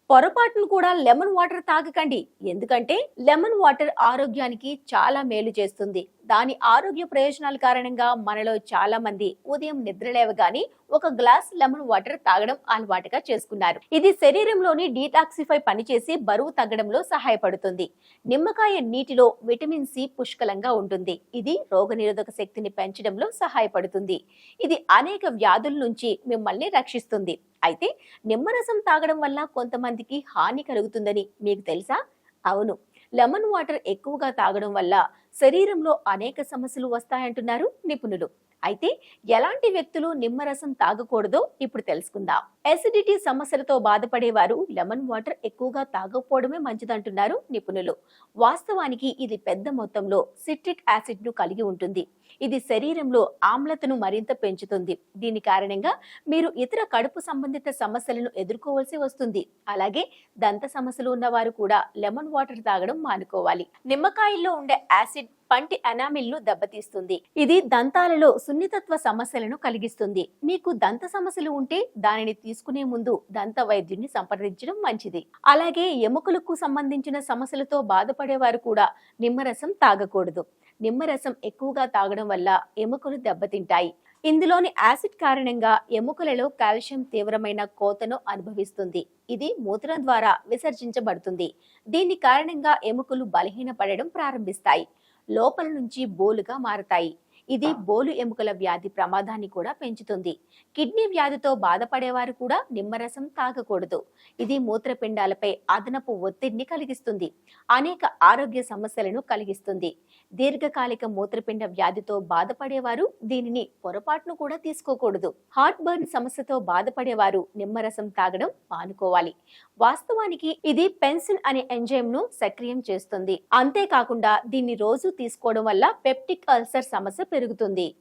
పొరపాటును కూడా lemon water తాగకండి. ఎందుకంటే లెమన్ వాటర్ ఆరోగ్యానికి చాలా మేలు చేస్తుంది. దాని ఆరోగ్య ప్రయోజనాల కారణంగా మనలో చాలా మంది ఉదయం నిద్ర లేవగానే ఒక గ్లాస్ లెమన్ వాటర్ తాగడం అలవాటుగా చేసుకున్నారు. ఇది శరీరంలోని డీటాక్సిఫై పనిచేసి బరువు తగ్గడంలో సహాయపడుతుంది. నిమ్మకాయ నీటిలో విటమిన్ సి పుష్కలంగా ఉంటుంది. ఇది రోగనిరోధక శక్తిని పెంచడంలో సహాయపడుతుంది. ఇది అనేక వ్యాధుల నుంచి మిమ్మల్ని రక్షిస్తుంది. అయితే నిమ్మరసం తాగడం వల్ల కొంతమందికి హాని కలుగుతుందని మీకు తెలుసా? అవును, లెమన్ వాటర్ ఎక్కువగా తాగడం వల్ల శరీరంలో అనేక సమస్యలు వస్తాయంటున్నారు నిపుణులు. అయితే ఎలాంటి వ్యక్తులు నిమ్మరసం తాగకూడదో ఇప్పుడు తెలుసుకుందాం. ఎసిడిటీ సమస్యలతో బాధపడేవారు లెమన్ వాటర్ ఎక్కువగా తాగకపోవడమే మంచిదంటున్నారు నిపుణులు. వాస్తవానికి ఇది పెద్ద మొత్తంలో సిట్రిక్ యాసిడ్ ను కలిగి ఉంటుంది. ఇది శరీరంలో ఆమ్లతను మరింత పెంచుతుంది. దీని కారణంగా మీరు ఇతర కడుపు సంబంధిత సమస్యలను ఎదుర్కోవాల్సి వస్తుంది. అలాగే దంత సమస్యలు ఉన్నవారు కూడా లెమన్ వాటర్ తాగడం మానుకోవాలి. నిమ్మకాయల్లో ఉండే యాసిడ్ పంటి ఎనామిల్ ను దెబ్బతీస్తుంది. ఇది దంతాలలో సున్నితత్వ సమస్యలను కలిగిస్తుంది. మీకు దంత సమస్యలు ఉంటే దానిని తీసుకునే ముందు దంత వైద్యుని సంప్రదించడం మంచిది. అలాగే ఎముకలకు సంబంధించిన సమస్యలతో బాధపడేవారు కూడా నిమ్మరసం తాగకూడదు. నిమ్మరసం ఎక్కువగా తాగడం వల్ల ఎముకలు దెబ్బతింటాయి. ఇందులోని యాసిడ్ కారణంగా ఎముకలలో కాల్షియం తీవ్రమైన కోతను అనుభవిస్తుంది. ఇది మూత్రం ద్వారా విసర్జించబడుతుంది. దీని కారణంగా ఎముకలు బలహీనపడడం ప్రారంభిస్తాయి. లోపల నుంచి బోలుగా మారతాయి. ఇది బోలు ఎముకల వ్యాధి ప్రమాదాన్ని కూడా పెంచుతుంది. కిడ్నీ వ్యాధితో బాధపడేవారు కూడా నిమ్మరసం తాగకూడదు. ఇది మూత్రపిండాలపై అదనపు ఒత్తిడిని కలిగిస్తుంది. అనేక ఆరోగ్య సమస్యలను కలిగిస్తుంది. దీర్ఘకాలిక మూత్రపిండ వ్యాధితో బాధపడేవారు దీనిని పొరపాటును కూడా తీసుకోకూడదు. హార్ట్ బర్న్ సమస్యతో బాధపడేవారు నిమ్మరసం తాగడం మానుకోవాలి. వాస్తవానికి ఇది పెన్సిన్ అనే ఎంజైమ్ ను సక్రియం చేస్తుంది. అంతేకాకుండా దీన్ని రోజు తీసుకోవడం వల్ల పెప్టిక్ అల్సర్ సమస్య పెరుగుతుంది.